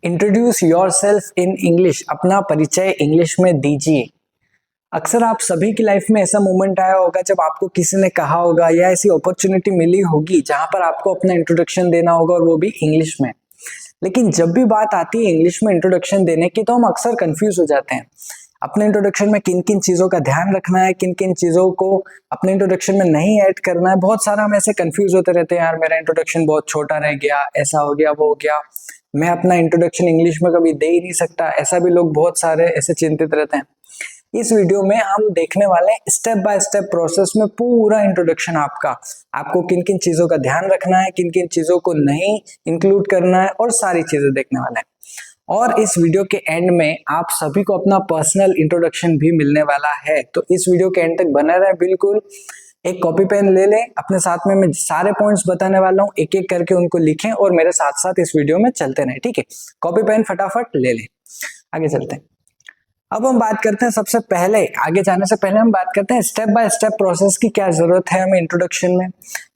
Introduce your self in English, अपना परिचय English में दीजिए। अक्सर आप सभी की लाइफ में ऐसा मोमेंट आया होगा जब आपको किसी ने कहा होगा या ऐसी अपॉर्चुनिटी मिली होगी जहां पर आपको अपना इंट्रोडक्शन देना होगा और वो भी इंग्लिश में। लेकिन जब भी बात आती है इंग्लिश में इंट्रोडक्शन देने की तो हम अक्सर कंफ्यूज हो जाते हैं। अपने इंट्रोडक्शन में किन किन चीजों का ध्यान रखना है, किन किन चीजों को अपने इंट्रोडक्शन में नहीं ऐड करना है। बहुत सारा हम ऐसे कंफ्यूज होते रहते हैं, यार मेरा इंट्रोडक्शन बहुत छोटा रह गया, ऐसा हो गया वो हो गया, मैं अपना इंट्रोडक्शन इंग्लिश में कभी दे ही नहीं सकता। ऐसा भी लोग बहुत सारे ऐसे चिंतित रहते हैं। इस वीडियो में हम देखने वाले हैं स्टेप बाय स्टेप प्रोसेस में पूरा इंट्रोडक्शन आपको किन किन चीजों का ध्यान रखना है, किन किन चीजों को नहीं इंक्लूड करना है और सारी चीजें देखने वाले हैं। और इस वीडियो के एंड में आप सभी को अपना पर्सनल इंट्रोडक्शन भी मिलने वाला है, तो इस वीडियो के एंड तक बने रहे। बिल्कुल एक कॉपी पेन ले लें अपने साथ में, मैं सारे पॉइंट्स बताने वाला हूँ, एक एक करके उनको लिखें और मेरे साथ साथ इस वीडियो में चलते रहें। ठीक है, कॉपी पेन फटाफट ले लें, आगे चलते हैं। अब हम बात करते हैं सबसे पहले, आगे जाने से पहले हम बात करते हैं स्टेप बाय स्टेप प्रोसेस की क्या जरूरत है हमें इंट्रोडक्शन में।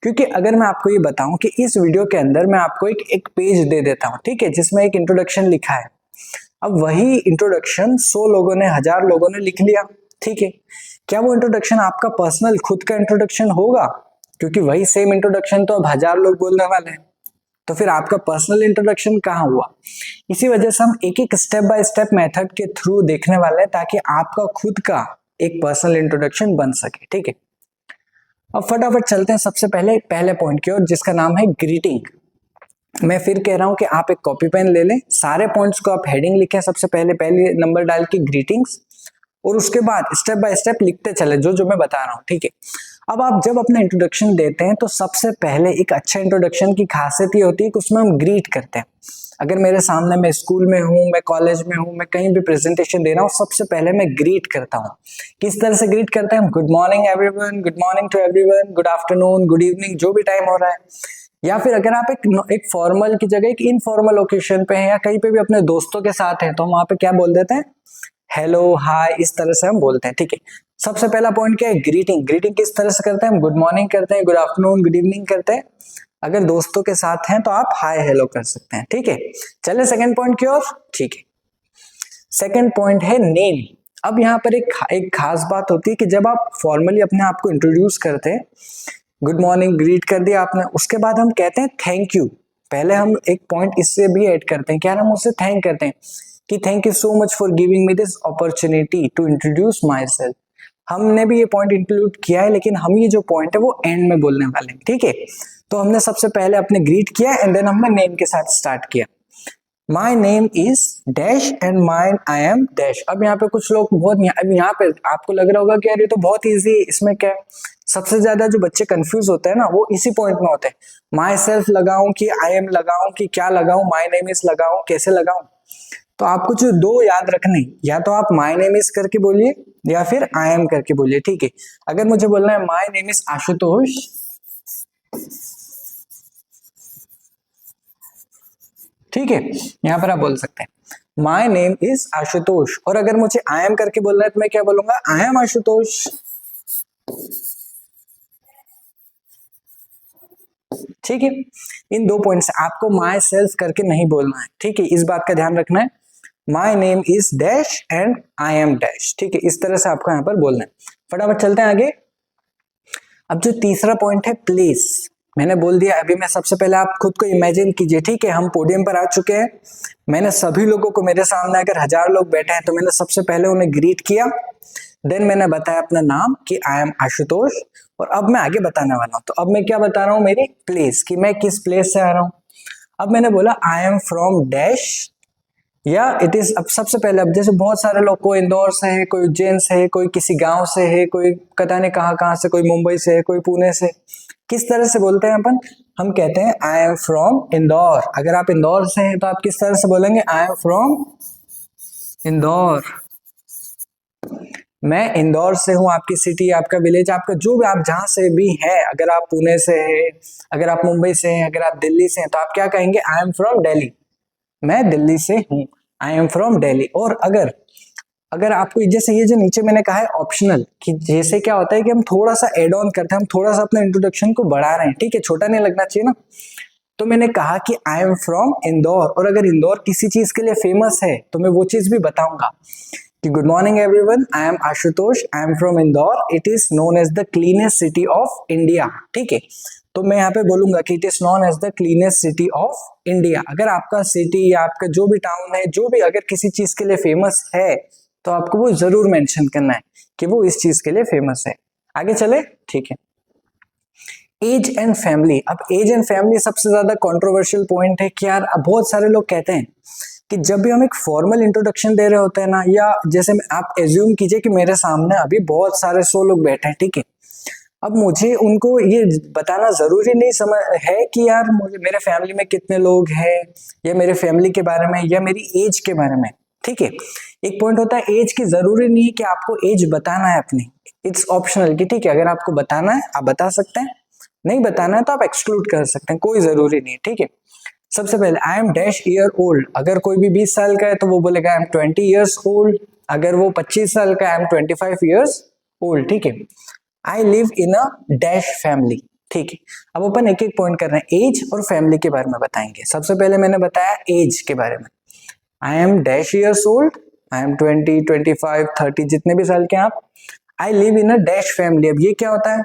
क्योंकि अगर मैं आपको ये बताऊं कि इस वीडियो के अंदर मैं आपको एक पेज दे देता हूं, ठीक है, जिसमें एक इंट्रोडक्शन लिखा है। अब वही इंट्रोडक्शन 100 लोगों ने, 1000 लोगों ने लिख लिया, ठीक है, क्या वो इंट्रोडक्शन आपका पर्सनल खुद का इंट्रोडक्शन होगा? क्योंकि वही सेम इंट्रोडक्शन तो अब 1000 लोग बोलने वाले हैं, तो फिर आपका पर्सनल इंट्रोडक्शन कहाँ हुआ? इसी वजह से हम एक एक स्टेप बाय स्टेप मेथड के थ्रू देखने वाले हैं ताकि आपका खुद का एक पर्सनल इंट्रोडक्शन बन सके। ठीक है, अब फटाफट चलते हैं सबसे पहले पॉइंट की ओर, जिसका नाम है ग्रीटिंग। मैं फिर कह रहा हूं कि आप एक कॉपी पेन ले लें, सारे पॉइंट्स को आप हेडिंग लिखें, सबसे पहले नंबर डाल के ग्रीटिंग्स, और उसके बाद स्टेप बाय स्टेप लिखते चले जो जो मैं बता रहा हूं। ठीक है, अब आप जब अपना इंट्रोडक्शन देते हैं तो सबसे पहले एक अच्छा इंट्रोडक्शन की खासियत ये होती है कि उसमें हम ग्रीट करते हैं। अगर मेरे सामने, मैं स्कूल में हूँ, मैं कॉलेज में हूँ, मैं कहीं भी प्रेजेंटेशन दे रहा हूँ, सबसे पहले मैं ग्रीट करता हूँ। किस तरह से ग्रीट करते हैं हम? Good morning everyone, good morning to everyone, good afternoon, good evening, जो भी टाइम हो रहा है। या फिर अगर आप एक फॉर्मल की जगह एक इनफॉर्मल ओकेशन पे हैं या कहीं पे भी अपने दोस्तों के साथ हैं, तो हम वहां पे क्या बोल देते हैं? हेलो, हाय, इस तरह से हम बोलते हैं। ठीक है, सबसे पहला पॉइंट क्या है? ग्रीटिंग। ग्रीटिंग किस तरह से करते हैं हम? गुड मॉर्निंग करते हैं, गुड आफ्टरनून, गुड इवनिंग करते हैं। अगर दोस्तों के साथ हैं तो आप हाय हेलो कर सकते हैं। ठीक है, चले सेकंड पॉइंट की ओर। ठीक है, सेकंड पॉइंट है नेम। अब यहाँ पर एक खास बात होती है कि जब आप फॉर्मली अपने आप को इंट्रोड्यूस करते हैं, गुड मॉर्निंग ग्रीट कर दिया आपने, उसके बाद हम कहते हैं थैंक यू। पहले हम एक पॉइंट इससे भी ऐड करते हैं, क्या हम उससे थैंक करते हैं कि thank you so much for giving me this opportunity to introduce myself. हमने भी ये पॉइंट इंक्लूड किया है, लेकिन हम ये जो पॉइंट है वो एंड में बोलने वाले हैं। ठीक है, तो हमने सबसे पहले अपने ग्रीट किया एंड देन हमने नेम के साथ स्टार्ट किया। My name is dash and mine I am dash. अब यहाँ पे कुछ लोग अब यहाँ पे आपको लग रहा होगा कि यार ये तो बहुत ईजी है, इसमें क्या है? सबसे ज्यादा जो बच्चे कंफ्यूज होते हैं ना, वो इसी पॉइंट में होते हैं। माई सेल्फ लगाऊं कि आई एम लगाऊं कि क्या लगाऊं, माई नेम इज लगाऊं, कैसे लगाऊं? तो आपको जो दो याद रखने, या तो आप माई नेम इज करके बोलिए या फिर आई एम करके बोलिए। ठीक है, अगर मुझे बोलना है माई नेम इज आशुतोष, ठीक है, यहां पर आप बोल सकते हैं माई नेम इज आशुतोष। और अगर मुझे आई एम करके बोलना है तो मैं क्या बोलूंगा? आई एम आशुतोष। ठीक है, इन दो पॉइंट से आपको माई सेल्फ करके नहीं बोलना है। ठीक है, इस बात का ध्यान रखना है। My name is dash and I am dash. ठीक है, इस तरह से आपको यहाँ पर बोलना है। फटाफट चलते हैं आगे। अब जो तीसरा पॉइंट है प्लेस, मैंने बोल दिया अभी। मैं सबसे पहले आप खुद को इमेजिन कीजिए, ठीक है, हम पोडियम पर आ चुके हैं। मैंने सभी लोगों को, मेरे सामने अगर 1000 लोग बैठे हैं तो मैंने सबसे पहले उन्हें ग्रीट किया, देन मैंने बताया अपना नाम कि आई एम आशुतोष, और अब मैं आगे बताने वाला हूं। तो अब मैं क्या बता रहा हूं? मेरी प्लेस, कि मैं किस प्लेस से आ रहा हूं। अब मैंने बोला आई एम फ्रॉम डैश, या इट इज। अब सबसे पहले, अब जैसे बहुत सारे लोग, कोई इंदौर से है, कोई उज्जैन से है, कोई किसी गांव से है, कोई पता नहीं कहाँ से, कोई मुंबई से है, कोई पुणे से। किस तरह से बोलते हैं अपन? हम कहते हैं आई एम फ्रॉम इंदौर। अगर आप इंदौर से हैं तो आप किस तरह से बोलेंगे? आई एम फ्रॉम इंदौर। मैं इंदौर से हूं, आपकी सिटी, आपका विलेज, आपका जो भी, आप जहां से भी हैं, अगर आप पुणे से हैं, अगर आप मुंबई से हैं, अगर आप दिल्ली से हैं, तो आप क्या कहेंगे? आई एम फ्रॉम दिल्ली, मैं दिल्ली से हूं, आई एम फ्रॉम दिल्ली। और अगर आपको जैसे ये जो नीचे मैंने कहा है ऑप्शनल, कि जैसे क्या होता है कि हम थोड़ा सा एड ऑन करते हैं, हम थोड़ा सा अपने इंट्रोडक्शन को बढ़ा रहे हैं। ठीक है, छोटा नहीं लगना चाहिए ना। तो मैंने कहा कि आई एम फ्रॉम इंदौर, और अगर इंदौर किसी चीज के लिए फेमस है तो मैं वो चीज भी बताऊंगा कि good morning everyone, I am Ashutosh, I am from Indore, it is known as the cleanest city of India. ठीक है, तो मैं यहाँ पे बोलूंगा कि it is known as the cleanest city of India. अगर आपका सिटी या आपका जो भी टाउन है, जो भी अगर किसी चीज के लिए फेमस है तो आपको वो जरूर मेंशन करना है कि वो इस चीज के लिए फेमस है। आगे चले, ठीक है। Age and family. अब एज एंड फैमिली सबसे ज्यादा कंट्रोवर्शियल पॉइंट है कि यार अब बहुत सारे लोग कहते हैं कि जब भी हम एक फॉर्मल इंट्रोडक्शन दे रहे होते हैं ना, या जैसे आप एज्यूम कीजिए कि मेरे सामने अभी बहुत सारे 100 लोग बैठे हैं, ठीक है। अब मुझे उनको ये बताना जरूरी नहीं समझ है कि यार मुझे मेरे फैमिली में कितने लोग हैं, या मेरे फैमिली के बारे में, या मेरी एज के बारे में। ठीक है, एक पॉइंट होता है एज की, जरूरी नहीं है कि आपको एज बताना है अपनी, इट्स ऑप्शनल कि ठीक है अगर आपको बताना है आप बता सकते हैं, नहीं बताना है तो आप एक्सक्लूड कर सकते हैं, कोई जरूरी नहीं। ठीक है, सबसे पहले I am dash year old. अगर कोई भी 20 साल का है तो वो बोलेगा आई एम 20 ईयर्स ओल्ड। अगर वो 25 साल का आई एम 25 ईयर्स ओल्ड। ठीक है, I live in a dash family. ठीक है, अब अपन एक एक पॉइंट कर रहे हैं, एज और फैमिली के बारे में बताएंगे। सबसे पहले मैंने बताया एज के बारे में, I am dash years old, I am 20, 25, 30, जितने भी साल के आप। आई live in a dash family. अब ये क्या होता है,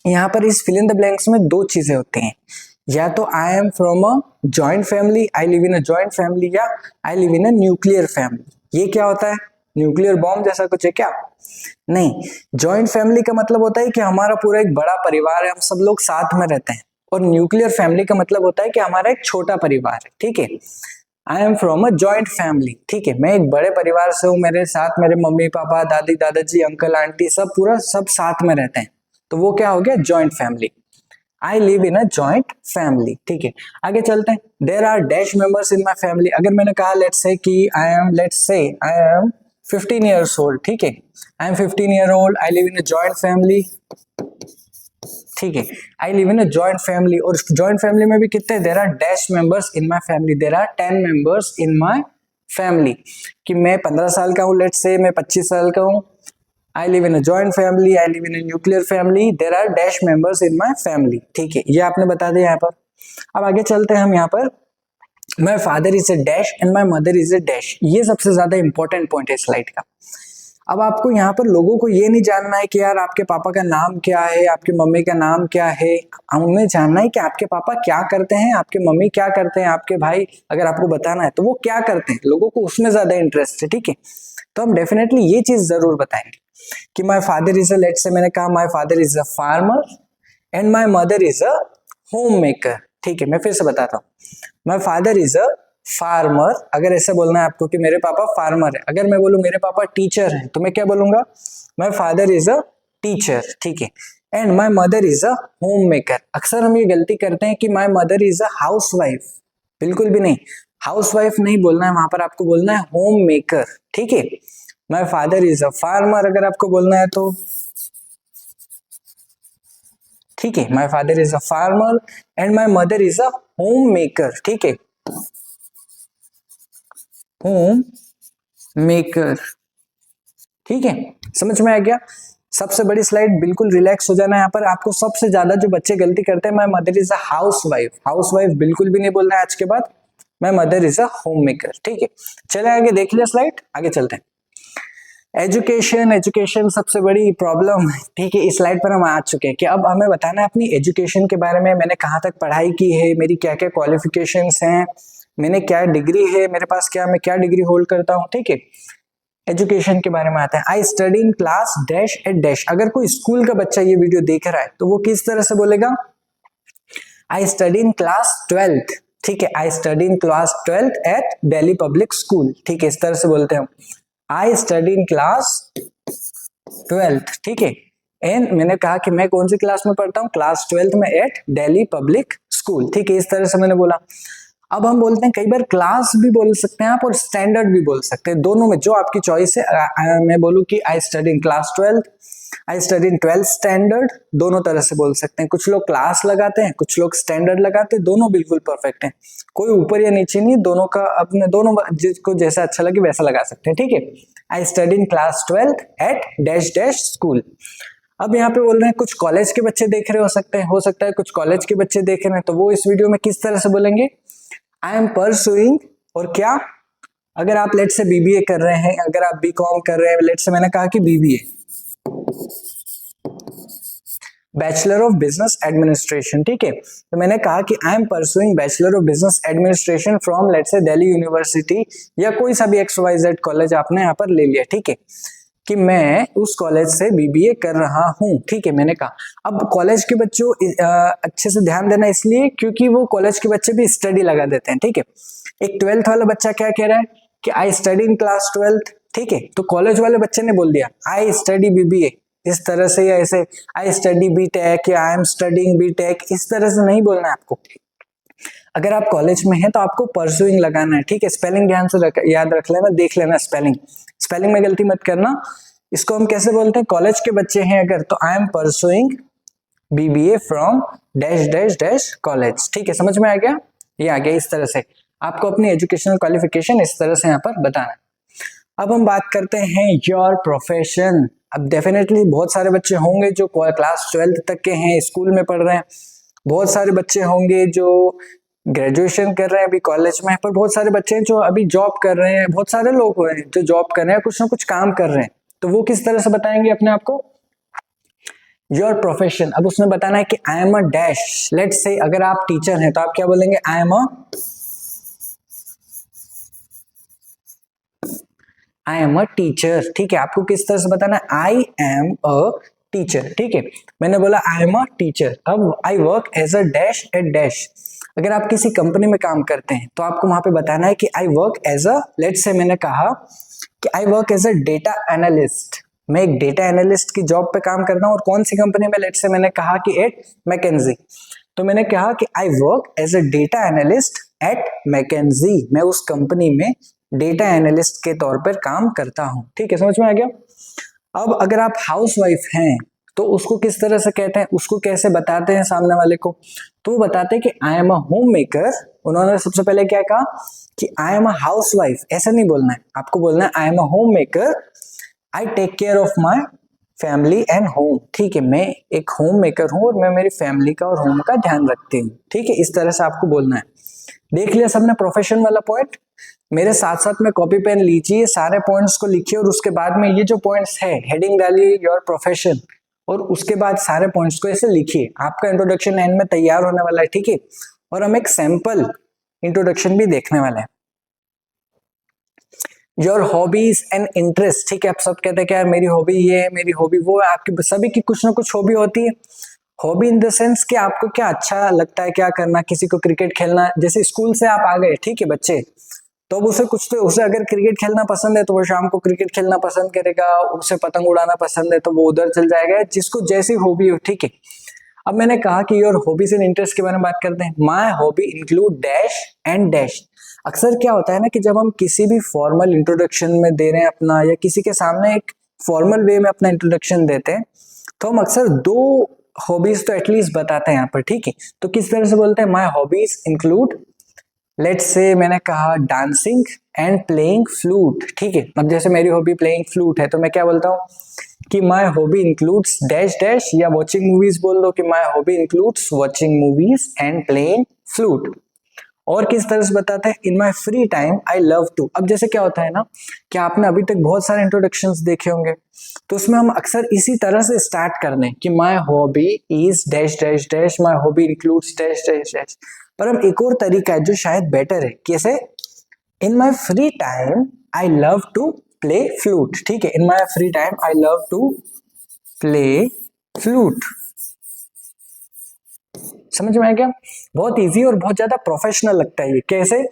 यहाँ पर इस फिल इन द ब्लैंक्स में दो चीजें होती हैं, या तो I am from a joint family, I live in a joint family, या I live in a nuclear family. ये क्या होता है, न्यूक्लियर बॉम्ब जैसा कुछ है क्या? नहीं, जॉइंट फैमिली का मतलब होता है कि हमारा पूरा एक बड़ा परिवार है, हम सब लोग साथ में रहते हैं। और न्यूक्लियर फैमिली का मतलब होता है कि हमारा एक छोटा परिवार है। ठीक है, I am from a joint family. ठीक है, मैं एक बड़े परिवार से हूँ, मेरे साथ मेरे मम्मी पापा, दादी दादाजी, अंकल आंटी सब पूरा सब साथ में रहते हैं, तो वो क्या हो गया, joint family. I live in a joint family. ठीक है, आगे चलते हैं। There are dash members in my family. अगर मैंने कहा लेट्स से कि आई एम 15 ईयर्स ओल्ड। ठीक है, I am 15 year old, I live in a joint family. ठीक है, I live in a joint family, और जॉइंट फैमिली में भी कितने, there are dash members in my family, there are 10 members in my family. कि मैं 15 साल का हूँ, लेट्स से मैं 25 साल का हूँ। I live in a joint family, I live in a nuclear family, there are dash members in my family। ठीक है, ये आपने बता दिया यहाँ पर। अब आगे चलते हैं हम यहाँ पर, my father is a dash and my mother is a dash। ये सबसे ज्यादा इंपॉर्टेंट पॉइंट है स्लाइड का। अब आपको यहाँ पर लोगों को ये नहीं जानना है कि यार आपके पापा का नाम क्या है, आपकी मम्मी का नाम क्या है, उन्हें जानना है कि आपके पापा क्या करते हैं, आपके मम्मी क्या करते हैं, आपके भाई अगर आपको बताना है तो वो क्या करते हैं, लोगों को उसमें ज्यादा इंटरेस्ट है। ठीक है, तो हम डेफिनेटली ये चीज जरूर बताएंगे कि माई father is a, let's say मैंने कहा माई father is a farmer and my mother is a home maker. ठीक है, मैं फिर से बताता हूँ, माई फादर इज अ फार्मर। अगर ऐसे बोलना है आपको कि मेरे पापा फार्मर है। अगर मैं बोलूँ मेरे पापा टीचर हैं तो मैं क्या बोलूंगा, माई फादर इज अ टीचर। ठीक है, and my mother is a home maker. अक्सर हम ये गलती करते हैं कि माई mother is a house wife. बिल्कुल भी नहीं, हाउस वाइफ नहीं बोलना है, वहां पर आपको बोलना है होम मेकर। ठीक है, माई फादर इज अ फार्मर अगर आपको बोलना है तो। ठीक है, माई father is a farmer and my mother is a home maker. ठीक है, होम मेकर। ठीक है, समझ में आ गया। सबसे बड़ी स्लाइड, बिल्कुल रिलैक्स हो जाना है यहाँ पर। आपको सबसे ज्यादा जो बच्चे गलती करते हैं, माई mother is a house wife. House wife बिल्कुल भी नहीं बोलना है आज के बाद, माई mother is a home maker. ठीक है, चले आगे देख लिया स्लाइड, आगे चलते हैं। एजुकेशन सबसे बड़ी प्रॉब्लम। ठीक है, इस स्लाइड पर हम आ चुके हैं कि अब हमें बताना है अपनी एजुकेशन के बारे में। मैंने कहाँ तक पढ़ाई की है, मेरी क्या क्या क्वालिफिकेशंस हैं, मैंने क्या डिग्री है मेरे पास, क्या मैं क्या डिग्री होल्ड करता हूँ। ठीक है, एजुकेशन के बारे में आता है। I study in class dash at dash. अगर कोई स्कूल का बच्चा ये वीडियो देख रहा है तो वो किस तरह से बोलेगा, आई स्टडी इन क्लास 12th। ठीक है, I study in class 12th at Delhi public school. ठीक है, इस तरह से बोलते हैं, आई स्टडी इन क्लास 12th। ठीक है, एंड मैंने कहा कि मैं कौन सी क्लास में पढ़ता हूँ, क्लास 12th में एट दिल्ली पब्लिक स्कूल। ठीक है, इस तरह से मैंने बोला। अब हम बोलते हैं कई बार क्लास भी बोल सकते हैं आप और स्टैंडर्ड भी बोल सकते हैं, दोनों में जो आपकी चॉइस है। मैं बोलूँ कि आई study in class 12th, I study in 12th standard, दोनों तरह से बोल सकते हैं। कुछ लोग क्लास लगाते हैं, कुछ लोग स्टैंडर्ड लगाते हैं, दोनों बिल्कुल परफेक्ट हैं, कोई ऊपर या नीचे नहीं, दोनों का अपने, दोनों जिसको जैसा अच्छा लगे वैसा लगा सकते हैं। ठीक है, I study in class 12th at dash dash school. अब यहाँ पे बोल रहे हैं कुछ कॉलेज के बच्चे देख रहे हो सकता है कुछ कॉलेज के बच्चे देख रहे हैं, तो वो इस वीडियो में किस तरह से बोलेंगे, आई एम परसुइंग, और क्या, अगर आप लेट से बीबीए कर रहे हैं, अगर आप बीकॉम कर रहे हैं, लेट से मैंने कहा कि BBA, bachelor of business administration, ठीक है, तो मैंने कहा कि I am pursuing bachelor of business administration from let's say Delhi university, या कोई सा भी XYZ कॉलेज आपने यहाँ पर ले लिया, ठीक है, कि मैं उस कॉलेज से बीबीए कर रहा हूँ, ठीक है, मैंने कहा। अब कॉलेज के बच्चों अच्छे से ध्यान देना, इसलिए क्योंकि वो कॉलेज के बच्चे भी स्टडी लगा देते हैं, ठीक है। एक 12th वाला बच्चा क्या कह रहा है कि आई स्टडी इन क्लास 12th, ठीक है, तो कॉलेज वाले बच्चे ने बोल दिया आई स्टडी बीबीए, इस तरह से या ऐसे आई स्टडी बीटेक या आई एम स्टडीइंग बीटेक, इस तरह से नहीं बोलना है आपको। अगर आप कॉलेज में हैं तो आपको परसुइंग लगाना है, ठीक है। स्पेलिंग ध्यान से याद रख लेना, देख लेना स्पेलिंग में गलती मत करना। इसको हम कैसे बोलते हैं, कॉलेज के बच्चे हैं अगर, तो I am pursuing BBA from dash dash dash college, ठीक है, समझ में आ गया, ये आ गया। इस तरह से आपको अपनी एजुकेशनल क्वालिफिकेशन इस तरह से यहाँ पर बताना है। अब हम बात करते हैं योर प्रोफेशन। अब डेफिनेटली बहुत सारे बच्चे होंगे जो क्लास 12th तक के हैं, स्कूल में पढ़ रहे हैं, बहुत सारे बच्चे होंगे जो ग्रेजुएशन कर रहे हैं अभी कॉलेज में, पर बहुत सारे बच्चे हैं जो अभी जॉब कर रहे हैं, बहुत सारे लोग हैं जो जॉब कर रहे हैं, कुछ ना कुछ काम कर रहे हैं, तो वो किस तरह से बताएंगे अपने आप को, योर प्रोफेशन। अब उसमें बताना है कि I am a dash, let's say अगर आप टीचर हैं तो आप क्या बोलेंगे, आई एम अ टीचर, ठीक है, आपको किस तरह से बताना है, आई एम अ टीचर, ठीक है, मैंने बोला आई एम अ टीचर। अब I work as a dash at dash, अगर आप किसी कंपनी में काम करते हैं तो आपको वहां पे बताना है कि I work as a, let's say मैंने कहा कि I work as a data analyst, मैं एक डेटा एनालिस्ट की जॉब पे काम करता हूँ, और कौन सी कंपनी में, लेट्स से मैंने कहा कि एट मैकेंजी, तो मैंने कहा कि I work as a data analyst at McKinsey, मैं उस कंपनी में डेटा एनालिस्ट के तौर पर काम करता हूं, ठीक है, समझ में आ गया। अब अगर आप हाउसवाइफ हैं तो उसको किस तरह से कहते हैं, उसको कैसे बताते हैं सामने वाले को, तो वो बताते हैं कि I am a home maker. उन्होंने सबसे पहले क्या कहा कि आई एम अ हाउसवाइफ, ऐसा नहीं बोलना है, आपको बोलना है I am a home maker, I take care of my family and home, ठीक है, मैं एक होम मेकर हूं और मैं मेरी फैमिली का और होम का ध्यान रखती हूँ, ठीक है, इस तरह से आपको बोलना है। देख लिया सबने प्रोफेशन वाला पॉइंट, मेरे साथ साथ में कॉपी पेन लीजिए, सारे पॉइंट्स को लिखिए, और उसके बाद में ये जो पॉइंट्स है हेडिंग डालिए योर प्रोफेशन, और उसके बाद सारे पॉइंट्स को ऐसे लिखिए। आपका इंट्रोडक्शन एंड में तैयार होने वाला है, ठीक है, और हम एक सैंपल इंट्रोडक्शन भी देखने वाले हैं। योर हॉबीज एंड इंटरेस्ट, ठीक है, आप सब कहते हैं कि यार मेरी हॉबी ये है, मेरी हॉबी वो है, आपकी सभी की कुछ ना कुछ हॉबी होती है। हॉबी इन द सेंस कि आपको क्या अच्छा लगता है क्या करना, किसी को क्रिकेट खेलना, जैसे स्कूल से आप आ गए, ठीक है बच्चे, तो अब उसे कुछ, तो उसे अगर क्रिकेट खेलना पसंद है तो वो शाम को क्रिकेट खेलना पसंद करेगा, उसे पतंग उड़ाना पसंद है तो वो उधर चल जाएगा, जिसको जैसी हॉबी हो, ठीक है। अब मैंने कहा कि योर हॉबीज एंड इंटरेस्ट के बारे में बात करते हैं। My hobby include dash and dash. अक्सर क्या होता है ना कि जब हम किसी भी फॉर्मल इंट्रोडक्शन में दे रहे हैं अपना, या किसी के सामने एक फॉर्मल वे में अपना इंट्रोडक्शन देते हैं, तो हम अक्सर दो हॉबीज तो एटलीस्ट बताते हैं यहाँ पर, ठीक है। तो किस तरह से बोलते हैं, my hobbies include, let's say मैंने कहा डांसिंग एंड प्लेइंग फ्लूट, ठीक है। अब जैसे मेरी हॉबी प्लेइंग फ्लूट है तो मैं क्या बोलता हूँ कि my hobby includes dash dash, या वॉचिंग मूवीज बोल दो कि my hobby includes watching movies and playing flute. और किस तरह से बताते हैं, in my free time I love to. अब जैसे क्या होता है ना कि आपने अभी तक बहुत सारे इंट्रोडक्शंस देखे होंगे, तो उसमें हम अक्सर इसी तरह से स्टार्ट कर दें कि my hobby is dash dash dash, my hobby includes dash dash dash. पर हम एक और तरीका है जो शायद बेटर है, कैसे, in my free time I love to play flute, ठीक है, in my free time I love to play flute. समझ में आया क्या, बहुत इजी और बहुत ज्यादा प्रोफेशनल लगता है ये, कैसे,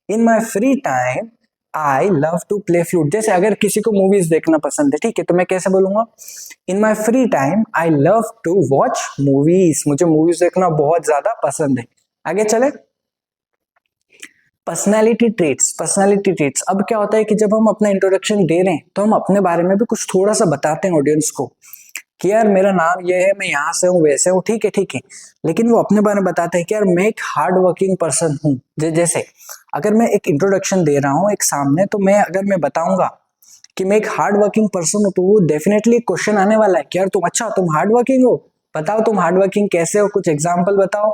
in my free time I love to play flute. जैसे अगर किसी को मूवीज देखना पसंद है, ठीक है, तो मैं कैसे बोलूंगा, in my free time I love to watch movies, मुझे मूवीज देखना बहुत ज्यादा पसंद है। आगे चले, पर्सनैलिटी ट्रेट्स। अब क्या होता है कि जब हम अपना इंट्रोडक्शन दे रहे हैं तो हम अपने बारे में भी कुछ थोड़ा सा बताते हैं ऑडियंस को कि यार मेरा नाम ये है, मैं यहाँ से हूँ, वैसे हूँ, ठीक है, लेकिन वो अपने बारे में बताते हैं कि यार मैं एक हार्ड वर्किंग पर्सन हूँ। जैसे अगर मैं एक इंट्रोडक्शन दे रहा हूँ एक सामने, तो मैं अगर मैं बताऊंगा कि मैं एक हार्ड वर्किंग पर्सन हूँ, तो वो डेफिनेटली क्वेश्चन आने वाला है कि यार तुम हार्ड वर्किंग हो, बताओ तुम हार्ड वर्किंग कैसे हो, कुछ एग्जाम्पल बताओ।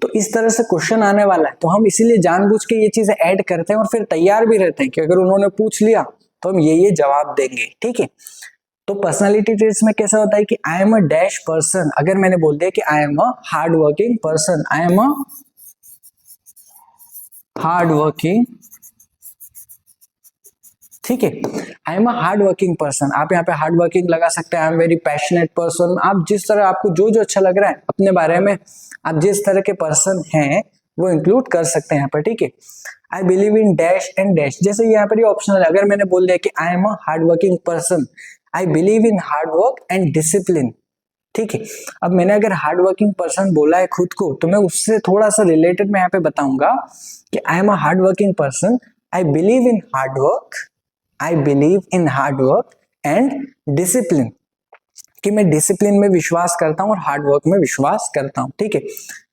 तो इस तरह से क्वेश्चन आने वाला है, तो हम इसीलिए जानबूझ के ये चीजें ऐड करते हैं और फिर तैयार भी रहते हैं कि अगर उन्होंने पूछ लिया तो हम ये जवाब देंगे, ठीक है। तो पर्सनालिटी ट्रेट्स में कैसा होता है कि I am a dash person, अगर मैंने बोल दिया कि I am a hard working person, I am a hard working, ठीक है, I am a hard working person, आप यहाँ पे हार्ड वर्किंग लगा सकते हैं, I am very passionate person, आप जिस तरह आपको जो अच्छा लग रहा है अपने बारे में, आप जिस तरह के पर्सन हैं वो इंक्लूड कर सकते हैं यहाँ पर, ठीक है। I believe in dash and dash, जैसे यहाँ पर ये ऑप्शनल है, अगर मैंने बोल दिया कि I am a hard working person, I believe in hard work and discipline, ठीक है। अब मैंने अगर हार्ड वर्किंग पर्सन बोला है खुद को, तो मैं उससे थोड़ा सा रिलेटेड मैं यहाँ पे बताऊंगा कि I am a hard working person, I believe in hard work, I believe in hard work and discipline, कि मैं डिसिप्लिन में विश्वास करता हूँ और हार्ड वर्क में विश्वास करता हूँ, ठीक है।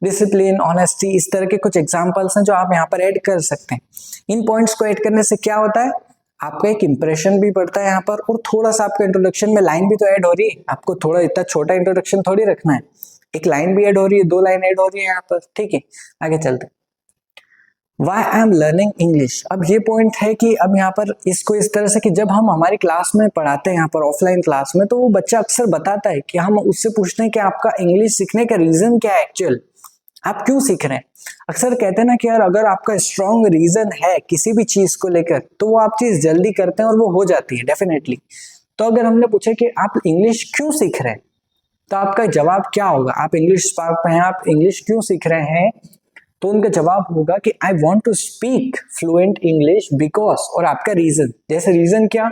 डिसिप्लिन, ऑनेस्टी, इस तरह के कुछ एग्जांपल्स हैं जो आप यहाँ पर ऐड कर सकते हैं। इन पॉइंट्स को ऐड करने से क्या होता है, आपका एक इंप्रेशन भी बढ़ता है यहाँ पर, और थोड़ा सा आपका इंट्रोडक्शन में लाइन भी तो ऐड हो रही है, आपको थोड़ा इतना छोटा इंट्रोडक्शन थोड़ी रखना है, एक लाइन भी ऐड हो रही है, 2 लाइन ऐड हो रही है यहाँ पर, ठीक है। आगे चलते हैं। Why I am learning English, अब ये पॉइंट है कि अब यहाँ पर इसको इस तरह से कि जब हम हमारी क्लास में पढ़ाते हैं यहाँ पर ऑफलाइन क्लास में, तो वो बच्चा अक्सर बताता है कि हम उससे पूछते हैं कि आपका इंग्लिश सीखने का रीजन क्या है, एक्चुअल आप क्यों सीख रहे हैं। अक्सर कहते हैं ना कि यार अगर आपका स्ट्रॉन्ग रीजन है किसी भी चीज को लेकर, तो वो आप चीज जल्दी करते हैं और वो हो जाती है डेफिनेटली। तो अगर हमने पूछा कि आप इंग्लिश क्यों सीख रहे हैं, तो आपका जवाब क्या होगा, आप इंग्लिश स्पार्क पे हैं, आप इंग्लिश क्यों सीख रहे हैं, तो उनका जवाब होगा कि I want to speak fluent English because, और आपका रीजन, जैसे रीजन क्या,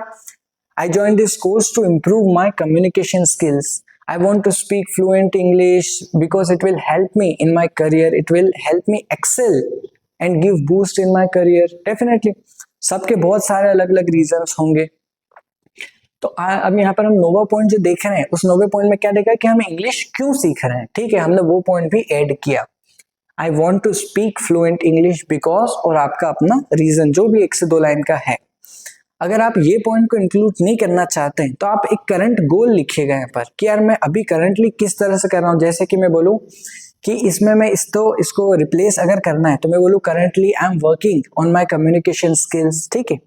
I join this course to improve my communication skills, I want to speak fluent English because it will help me in my career, it will help me excel and give boost in my career. Definitely सबके बहुत सारे अलग अलग reason होंगे। तो अब यहाँ पर हम नोवा पॉइंट जो देख रहे हैं, उस नोवे पॉइंट में क्या देखा कि हम इंग्लिश क्यों सीख रहे हैं, ठीक है, हमने वो पॉइंट भी ऐड किया। I want to speak fluent English because, और आपका अपना रीजन जो भी 1 से 2 लाइन का है। अगर आप ये पॉइंट को इंक्लूड नहीं करना चाहते हैं, तो आप एक करंट गोल लिखिएगा यहाँ पर कि यार मैं अभी करंटली किस तरह से कर रहा हूँ। जैसे कि मैं बोलूँ कि इसमें मैं इसको रिप्लेस अगर करना है, तो मैं बोलूँ currently I am working on my communication skills, ठीक है।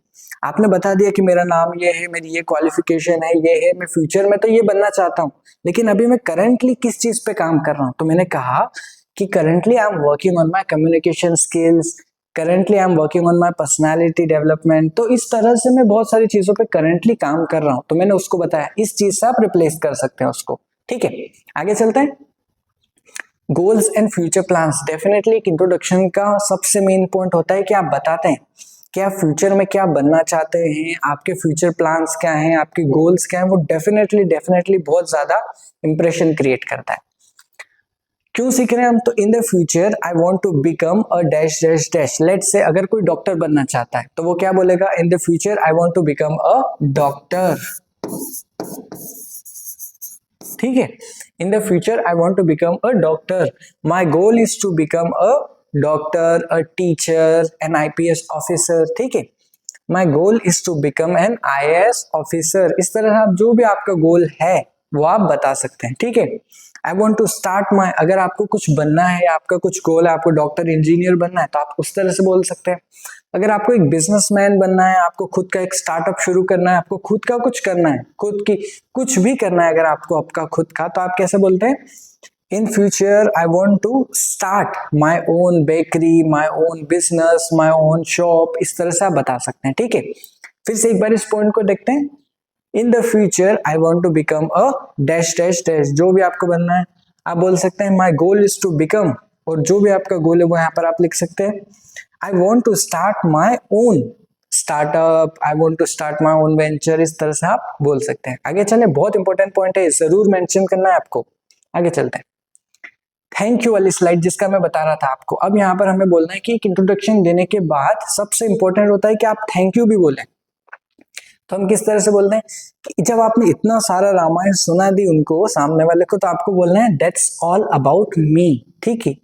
आपने बता दिया कि मेरा नाम ये है, मेरी ये क्वालिफिकेशन है, ये है, मैं फ्यूचर में तो ये बनना चाहता हूँ, लेकिन अभी मैं करंटली किस चीज पे काम कर रहा हूँ। तो मैंने कहा कि currently I am working on my communication skills, currently I am working on my personality development. तो इस तरह से मैं बहुत सारी चीजों पे करंटली काम कर रहा हूँ, तो मैंने उसको बताया, इस चीज से आप रिप्लेस कर सकते हैं उसको, ठीक है। आगे चलते हैं। Goals and future plans, definitely एक इंट्रोडक्शन का सबसे मेन पॉइंट होता है कि आप बताते हैं कि आप फ्यूचर में क्या बनना चाहते हैं, आपके फ्यूचर प्लान्स क्या हैं, आपके गोल्स क्या हैं। वो डेफिनेटली बहुत ज्यादा इंप्रेशन क्रिएट करता है। क्यों सीख रहे हैं हम, तो in the future I want to become a dash dash dash. Let's say अगर कोई डॉक्टर बनना चाहता है, तो वो क्या बोलेगा, in the future I want to become a doctor, ठीक है। In the future I want to become a doctor, my goal is to become a doctor, a teacher, an IPS officer, ठीक है। My goal is to become an IAS officer. इस तरह आप जो भी आपका गोल है वो आप बता सकते हैं, ठीक है। I want to start my, अगर आपको कुछ बनना है, आपका कुछ गोल है, आपको डॉक्टर इंजीनियर बनना है, तो आप उस तरह से बोल सकते हैं। अगर आपको एक बिजनेसमैन बनना है, आपको खुद का एक स्टार्टअप शुरू करना है, आपको खुद का कुछ करना है, खुद की कुछ भी करना है अगर आपको आपका खुद का, तो आप कैसे बोलते हैं, in future I want to start my own bakery, my own business, my own shop. इस तरह से आप बता सकते हैं, ठीक है। फिर से एक बार इस पॉइंट को देखते हैं। In the future I want to become a dash dash dash, जो भी आपको बनना है आप बोल सकते हैं my goal is to become, और जो भी आपका गोल है वो यहाँ पर आप लिख सकते हैं। I want to start my own startup, I want to start my own venture. इस तरह से आप बोल सकते हैं। आगे चले, बहुत इंपॉर्टेंट पॉइंट है, जरूर मेंशन करना है आपको। आगे चलते हैं। थैंक यू वाली स्लाइड जिसका मैं बता रहा था आपको, अब यहाँ पर हमें बोलना है कि एक इंट्रोडक्शन देने के बाद सबसे इंपॉर्टेंट होता है कि आप थैंक यू भी बोलें। तो हम किस तरह से बोलते हैं कि जब आपने इतना सारा रामायण सुना दी उनको, सामने वाले को, तो आपको बोलना है दैट्स ऑल अबाउट मी, ठीक है।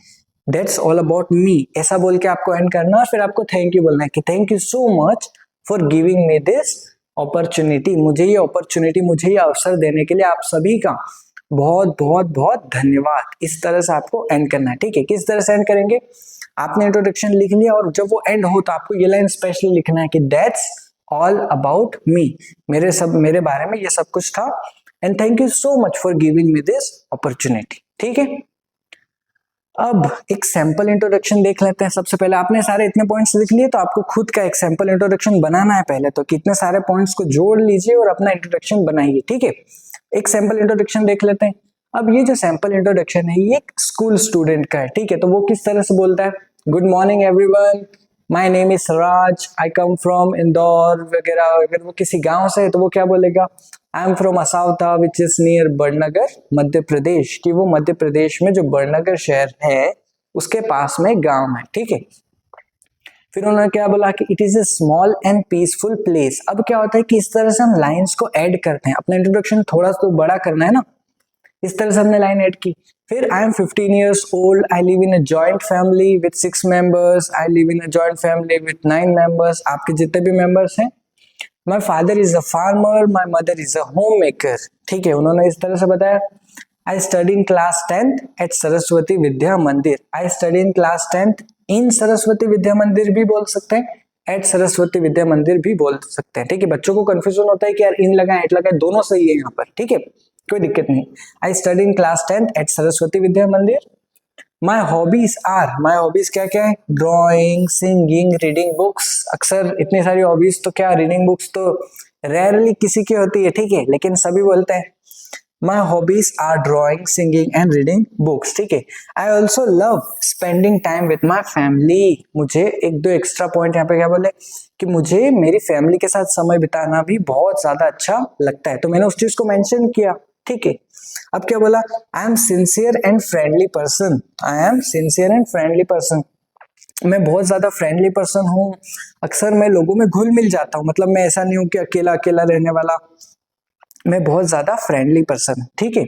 दैट्स ऑल अबाउट मी ऐसा बोल के आपको एंड करना, और फिर आपको थैंक यू बोलना है कि thank you so much for giving me this opportunity, मुझे ये अपॉर्चुनिटी, मुझे ये अवसर देने के लिए आप सभी का बहुत बहुत बहुत धन्यवाद। इस तरह से आपको एंड करना है, ठीक है। किस तरह से एंड करेंगे, आपने इंट्रोडक्शन लिख लिया और जब वो एंड हो तो आपको ये लाइन स्पेशली लिखना है कि दैट्स ऑल अबाउट मी, मेरे बारे में ये सब कुछ था, and thank you so much for giving me this opportunity, ठीक है। अब एक सैंपल इंट्रोडक्शन देख लेते हैं। सबसे पहले आपने सारे इतने पॉइंट्स लिख लिए तो आपको खुद का एक सैंपल इंट्रोडक्शन बनाना है पहले, तो कितने सारे पॉइंट्स को जोड़ लीजिए और अपना इंट्रोडक्शन बनाइए, ठीक है। एक सैंपल इंट्रोडक्शन देख लेते हैं। अब ये जो सैंपल इंट्रोडक्शन है ये एक स्कूल स्टूडेंट का है, ठीक है। तो वो किस तरह से बोलता है, good morning everyone, my name is Raj, I come from Indore वगैरह। अगर वो किसी गांव से है तो वो क्या बोलेगा, I am from Asawata which is near Badnagar Madhya Pradesh, कि वो मध्य प्रदेश में जो बड़नगर शहर है उसके पास में गांव है, ठीक है। फिर उन्होंने क्या बोला कि it is a small and peaceful place. अब क्या होता है कि इस तरह से हम लाइंस को ऐड करते हैं, अपना इंट्रोडक्शन थोड़ा सा तो बड़ा करना है ना, इस तरह से हमने लाइन ऐड की। फिर I am 15 years old, I live in a joint family with 6 members, I live in a joint family with 9 members, आपके जितने भी मेंबर्स हैं। My father is a farmer, my mother is a home maker, ठीक है। उन्होंने इस तरह से बताया। I study in class 10th at Saraswati Vidya Mandir, I study in class 10th in Saraswati Vidya Mandir भी बोल सकते हैं, एट सरस्वती विद्या मंदिर भी बोल सकते हैं, ठीक है। बच्चों को कंफ्यूजन होता है कि यार इन लगाए एट लगाए, दोनों सही है यहाँ पर, ठीक है, कोई दिक्कत नहीं। I study in class 10th at Saraswati Vidya Mandir. My hobbies are, my hobbies क्या क्या है, ड्रॉइंग, सिंगिंग, रीडिंग बुक्स। अक्सर इतनी सारी हॉबीज तो क्या, रीडिंग बुक्स तो रेयरली किसी की होती है, ठीक है, लेकिन सभी बोलते हैं my hobbies are drawing, singing and reading books, ठीक है। I also love spending time with my family. मुझे एक दो एक्स्ट्रा पॉइंट यहाँ पे क्या बोले कि मुझे मेरी फैमिली के साथ समय बिताना भी बहुत ज्यादा अच्छा लगता है, तो मैंने उस चीज को मेंशन किया, ठीक है। अब क्या बोला, I am sincere and friendly person, I am sincere and friendly person, मैं बहुत ज्यादा फ्रेंडली पर्सन हूँ, अक्सर मैं लोगों में घुल मिल जाता हूँ, मतलब मैं ऐसा नहीं हूँ कि अकेला अकेला रहने वाला, मैं बहुत ज्यादा फ्रेंडली पर्सन, ठीक है।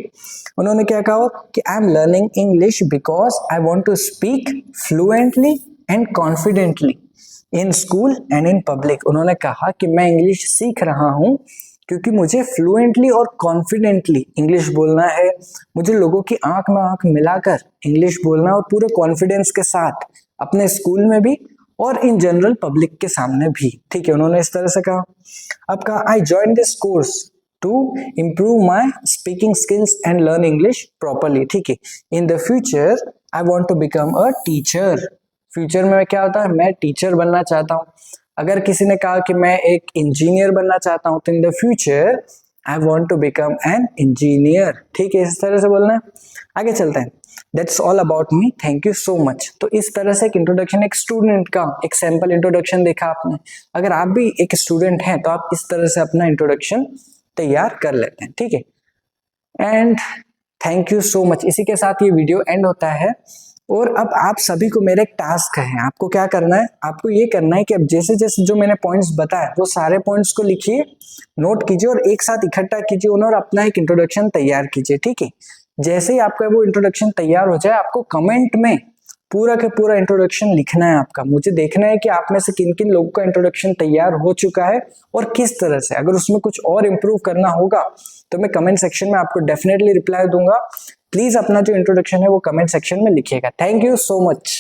उन्होंने क्या कहा कि I am learning English because I want to speak fluently and confidently in school and in public. उन्होंने कहा कि मैं इंग्लिश सीख रहा हूँ क्योंकि मुझे फ्लुएंटली और कॉन्फिडेंटली इंग्लिश बोलना है, मुझे लोगों की आंख में आंख मिलाकर इंग्लिश बोलना और पूरे कॉन्फिडेंस के साथ अपने स्कूल में भी और इन जनरल पब्लिक के सामने भी, ठीक है। उन्होंने इस तरह से कहा। अब कहा I join this course to improve my speaking skills and learn English properly, ठीक है। In the future I want to become a teacher, future में क्या होता है, मैं टीचर बनना चाहता हूँ। अगर किसी ने कहा कि मैं एक इंजीनियर बनना चाहता हूँ तो in the future I want to become an engineer, ठीक है, इस तरह से बोलना है। आगे चलते हैं। That's all about me, thank you so much. तो इस तरह से एक इंट्रोडक्शन, एक स्टूडेंट का एक सैंपल इंट्रोडक्शन देखा आपने। अगर आप भी एक स्टूडेंट हैं तो आप इस तरह से अपना इंट्रोडक्शन तैयार कर लेते हैं, ठीक है। And thank you so much. इसी के साथ ये वीडियो एंड होता है। और अब आप सभी को मेरा एक टास्क है, आपको क्या करना है, आपको ये करना है कि अब जैसे जैसे जो मैंने पॉइंट्स बताए वो सारे पॉइंट्स को लिखिए, नोट कीजिए और एक साथ इकट्ठा कीजिए उन्हें और अपना एक इंट्रोडक्शन तैयार कीजिए, ठीक है। जैसे ही आपका वो इंट्रोडक्शन तैयार हो जाए आपको कमेंट में पूरा का पूरा इंट्रोडक्शन लिखना है आपका। मुझे देखना है कि आप में से किन किन लोगों का इंट्रोडक्शन तैयार हो चुका है और किस तरह से। अगर उसमें कुछ और इम्प्रूव करना होगा तो मैं कमेंट सेक्शन में आपको डेफिनेटली रिप्लाई दूंगा। प्लीज अपना जो इंट्रोडक्शन है वो कमेंट सेक्शन में लिखिएगा। Thank you so much.